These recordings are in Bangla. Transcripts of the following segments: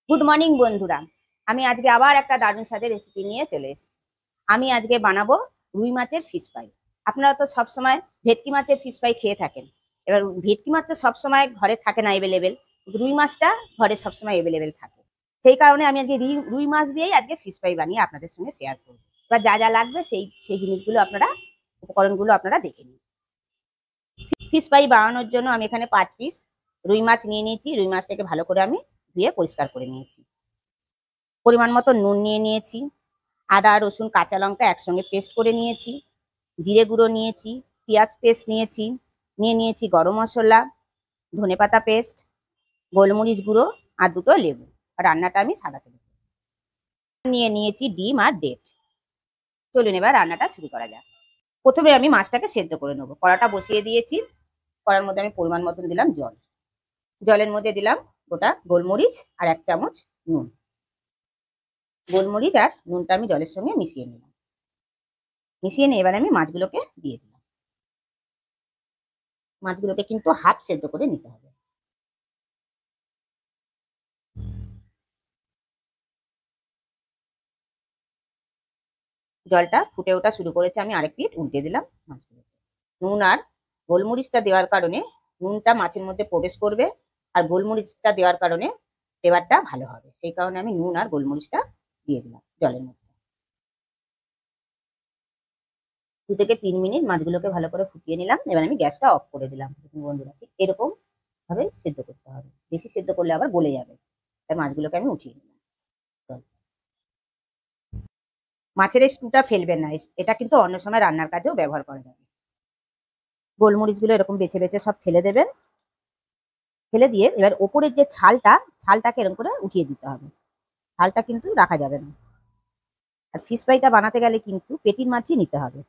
গুড মর্নিং বন্ধুরা। আমি আজকে আবার একটা দারুণ স্বাদের রেসিপি নিয়ে চলে এসেছি। আমি আজকে বানাবো রুই মাছের ফিশ ফ্রাই। আপনারা তো সবসময় ভেটকি মাছের ফিশ ফ্রাই খেয়ে থাকেন। এবার ভেটকি মাছ তো সবসময় ঘরে থাকে না এভেলেবেল, রুই মাছটা ঘরে সবসময় এভেলেবেল থাকে। সেই কারণে আমি আজকে রুই মাছ দিয়েই আজকে ফিশ ফ্রাই বানিয়ে আপনাদের সঙ্গে শেয়ার করবো। এবার যা যা লাগবে সেই সেই জিনিসগুলো আপনারা, উপকরণগুলো আপনারা দেখে নিন। ফিশ ফ্রাই বানানোর জন্য আমি এখানে 5 পিস রুই মাছ নিয়ে নিয়েছি। রুই মাছটাকে ভালো করে আমি ধুয়ে পরিষ্কার করে নিয়েছি। পরিমাণ মতো নুন নিয়ে নিয়েছি। আদা রসুন কাঁচা লঙ্কা একসঙ্গে পেস্ট করে নিয়েছি। জিরে গুঁড়ো নিয়েছি। পেঁয়াজ পেস্ট নিয়েছি। নিয়ে নিয়েছি গরম মশলা, ধনেপাতা পেস্ট, গোলমরিচ গুঁড়ো আর দুটো লেবু। রান্নাটা আমি সাদা তেলে নিয়ে নিয়েছি ডিম আর ডেট। চলুন এবার রান্নাটা শুরু করা যাক। প্রথমে আমি মাছটাকে সেদ্ধ করে নেবো। কড়াটা বসিয়ে দিয়েছি। কড়ার মধ্যে আমি পরিমাণ মতন দিলাম জল। জলের মধ্যে দিলাম গোটা গোলমরিচ আর 1 চামচ নুন। গোলমরিচ আর নুনটা আমি জলের সঙ্গে মিশিয়ে নিলাম। মিশিয়ে নিয়ে এবার আমি মাছগুলোকে দিয়ে দিলাম। মাছগুলোকে কিন্তু হাফ সেদ্ধ করে নিতে হবে। জলটা ফুটে ওঠা শুরু করেছে, আমি আরেক পিঠ উল্টে দিলাম মাছগুলোকে। নুন আর গোলমরিচটা দেওয়ার কারণে নুনটা মাছের মধ্যে প্রবেশ করবে, আর গোলমরিচটা দেওয়ার কারণে ফ্লেভারটা ভালো হবে। সেই কারণে আমি নুন আর গোলমরিচটা দিয়ে দিলাম জলের মধ্যে। 2 থেকে 3 মিনিট মাছগুলোকে ভালো করে ফুটিয়ে নিলাম। এবার আমি গ্যাসটা অফ করে দিলাম। বন্ধুরা, ঠিক এরকম ভাবে সেদ্ধ করতে হবে। বেশি সেদ্ধ করলে আবার গলে যাবে। তাই মাছগুলোকে আমি উঠিয়ে নিলাম। মাছের এই স্টুটা ফেলবেন না, এটা কিন্তু অন্য সময় রান্নার কাজেও ব্যবহার করা যাবে। গোলমরিচগুলো এরকম বেছে বেছে সব ফেলে দেবেন। ফেলে দিয়ে এবার ওপরের যে ছালটাকে এরকম করে উঠিয়ে দিতে হবে। ছালটা কিন্তু রাখা যাবে না। আর ফিশ ফ্রাইটা বানাতে গেলে কিন্তু পেটির মাছই নিতে হবে।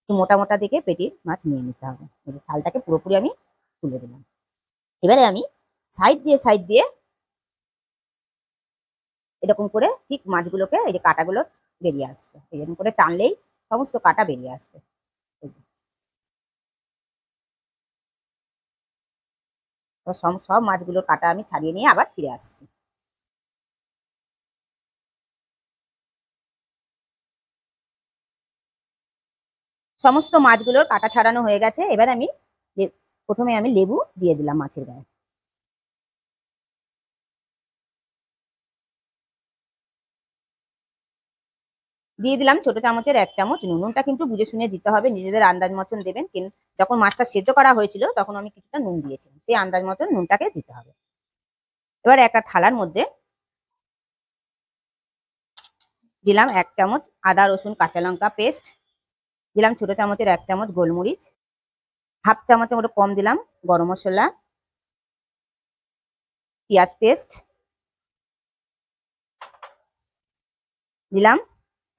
একটু মোটা মোটা দেখে পেটির মাছ নিয়ে নিতে হবে। ছালটাকে পুরোপুরি আমি তুলে দিলাম। এবারে আমি সাইড দিয়ে এরকম করে ঠিক মাছগুলোকে, এই যে কাঁটাগুলো বেরিয়ে আসছে, এরকম করে টানলেই সমস্ত কাঁটা বেরিয়ে আসবে। সব সব মাছগুলোর কাঁটা আমি ছাড়িয়ে নিয়ে আবার ফিরে আসছি। সমস্ত মাছগুলোর কাঁটা ছাড়ানো হয়ে গেছে। এবার আমি প্রথমে আমি লেবু দিয়ে দিলাম মাছের গায়ে। দিয়ে দিলাম ছোট চামচের 1 চামচ নুন। নুনটা কিন্তু বুঝে শুনে দিতে হবে, নিজেদের আন্দাজ মতন দেবেন। কিন্তু যখন মাছটা সেদ্ধ করা হয়েছিল তখন আমি কিছুটা নুন দিয়েছিলাম, সেই আন্দাজ মতন নুনটাকে দিতে হবে। এবার একটা থালার মধ্যে দিলাম 1 চামচ আদা রসুন কাঁচা লঙ্কা পেস্ট। দিলাম ছোট চামচের 1 চামচ গোলমরিচ। হাফ চামচের মতো কম দিলাম গরম মশলা, পেঁয়াজ পেস্ট। দিলাম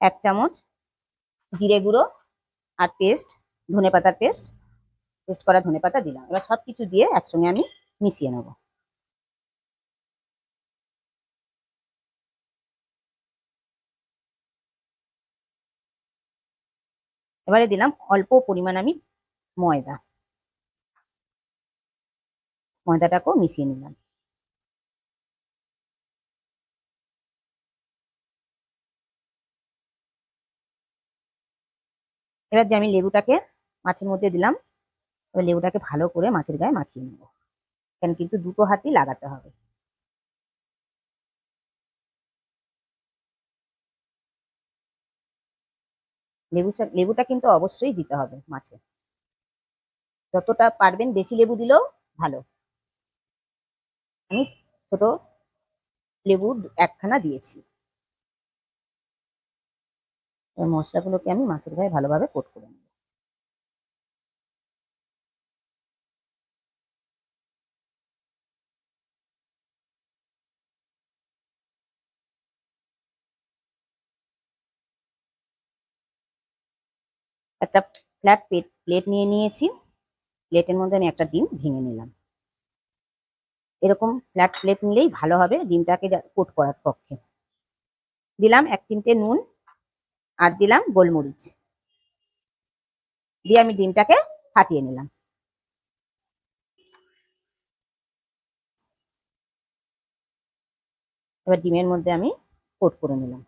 1 চামচ জিরে গুঁড়ো আর পেস্ট, ধনেপাতার পেস্ট, পেস্ট করা ধনেপাতা দিলাম। এবার সবকিছু দিয়ে একসঙ্গে আমি মিশিয়ে নেব। এবারে দিলাম অল্প পরিমাণ আমি ময়দা। ময়দাটাকেও মিশিয়ে নিলাম। এবার যে আমি লেবুটাকে মাছের মধ্যে দিলাম, এবার লেবুটাকে ভালো করে মাছের গায়ে মাখিয়ে নেব। এখানে কিন্তু দুটো হাতই লাগাতে হবে। লেবুটা কিন্তু অবশ্যই দিতে হবে মাছে। যতটা পারবেন বেশি লেবু দিলেও ভালো। আমি ছোট লেবু একখানা দিয়েছি। মশলাগুলোকে আমি মাছের গায়ে ভালোভাবে কোট করে নেব। একটা ফ্ল্যাট প্লেট নিয়ে নিয়েছি। প্লেটের মধ্যে আমি একটা ডিম ভেঙে নিলাম। এরকম ফ্ল্যাট প্লেট নিলেই ভালো হবে ডিমটাকে কোট করার পক্ষে। দিলাম 1 চিমটে নুন আর দিলাম গোলমরিচ দিয়ে আমি ডিমটাকে ফাটিয়ে নিলাম। এবার ডিমের মধ্যে আমি কোট করে নিলাম।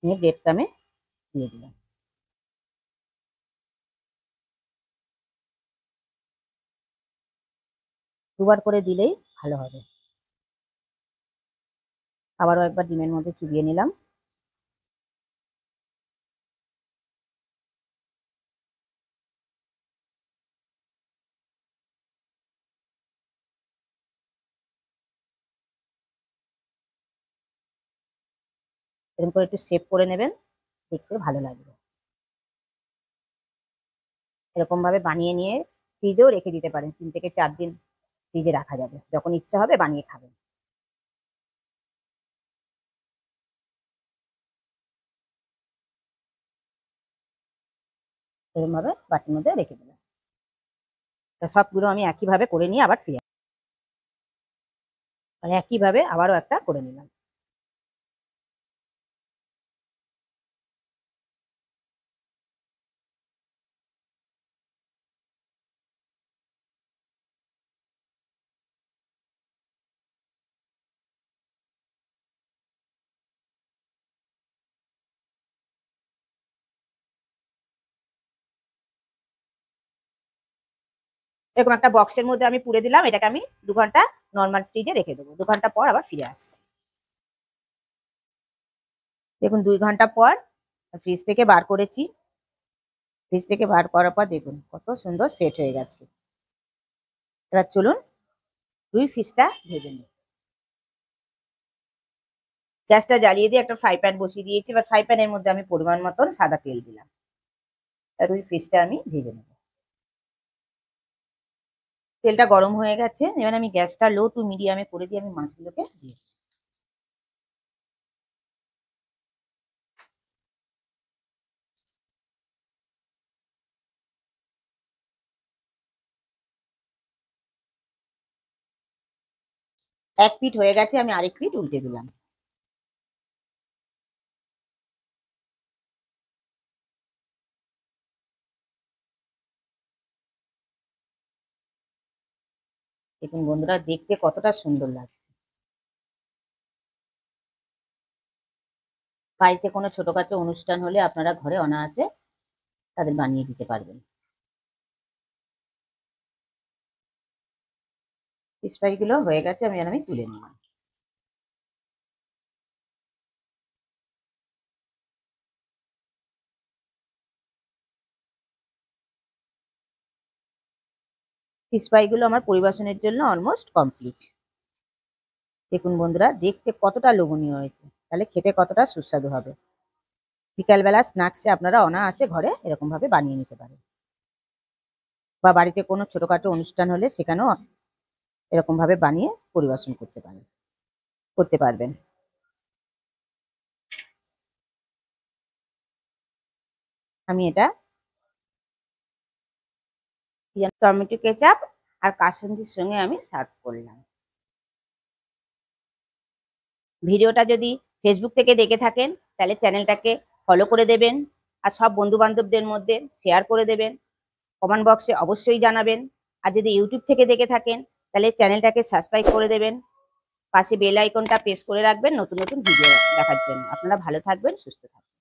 নিয়ে ব্রেড ক্রামে দিয়ে দিলাম। দুবার করে দিলেই ভালো হবে। আবারও একবার ডিমের মধ্যে চুবিয়ে নিলাম। এরকম করে একটু শেপ করে নেবেন, দেখতে ভালো লাগবে। এরকম ভাবে বানিয়ে নিয়ে ফ্রিজেও রেখে দিতে পারেন, 3 থেকে 4 দিন ফ্রিজে রাখা যাবে, যখন ইচ্ছা হবে বানিয়ে খাবেন। এরকম ভাবে বাটির মধ্যে রেখে দিলাম। সবগুলো আমি একইভাবে করে নিয়ে আবার ফিরে একইভাবে আবারও একটা করে নিলাম। এরকম একটা বক্সের মধ্যে আমি পুরে দিলাম। এটাকে আমি 2 ঘন্টা নর্মাল ফ্রিজে রেখে দেবো। 2 ঘন্টা পর আবার ফিরে আসছি। দেখুন 2 ঘন্টা পর ফ্রিজ থেকে বার করেছি। ফ্রিজ থেকে বার করার পর দেখুন কত সুন্দর সেট হয়ে গেছে। এবার চলুন রুই ফিশটা ভেজে নিই। গ্যাসটা জ্বালিয়ে দিয়ে একটা ফ্রাই প্যান বসিয়ে দিয়েছি। এবার ফ্রাই প্যানের মধ্যে আমি পরিমাণ মতন সাদা তেল দিলাম। রুই ফিশটা আমি ভেজে নেব। তেলটা গরম হয়ে গেছে। এবার আমি গ্যাসটা লো টু মিডিয়ামে করে দিয়ে আমি মাছগুলোকে দিয়েছি। এক পিঠ হয়ে গেছে, আমি আরেক পিঠ উল্টে দিলাম। দেখুন বন্ধুরা দেখতে কতটা সুন্দর লাগছে। বাড়িতে কোনো ছোটখাটো অনুষ্ঠান হলে আপনারা ঘরে অনায়াসে তাদের বানিয়ে দিতে পারবেন। ফিশ ফ্রাই গুলো হয়ে গেছে, আমি তুলে নিলাম। ফিশ ফ্রাই গুলো আমার পরিবেশনের জন্য অলমোস্ট কমপ্লিট। দেখুন বন্ধুরা দেখতে কতটা লোভনীয় হয়েছে, তাহলে খেতে কতটা সুস্বাদু হবে। বিকালবেলা স্ন্যাক্সে আপনারা অনায়াসে ঘরে এরকম ভাবে বানিয়ে নিতে পারেন, বা বাড়িতে কোনো ছোটখাটো অনুষ্ঠান হলে সেখানেও এরকম ভাবে বানিয়ে পরিবেশন করতে পারবেন। আমি এটা টমেটো কেচাপ আর কাসুন্দির সঙ্গে আমি সার্ভ করলাম। ভিডিওটা যদি ফেসবুক থেকে দেখে থাকেন তাহলে চ্যানেলটাকে ফলো করে দেবেন, আর সব বন্ধু বান্ধবদের মধ্যে শেয়ার করে দেবেন। কমেন্ট বক্সে অবশ্যই জানাবেন। আর যদি ইউটিউব থেকে দেখে থাকেন তাহলে চ্যানেলটাকে সাবস্ক্রাইব করে দেবেন, পাশে বেল আইকনটা প্রেস করে রাখবেন নতুন নতুন ভিডিও দেখার জন্য। আপনারা ভালো থাকবেন, সুস্থ থাকবেন।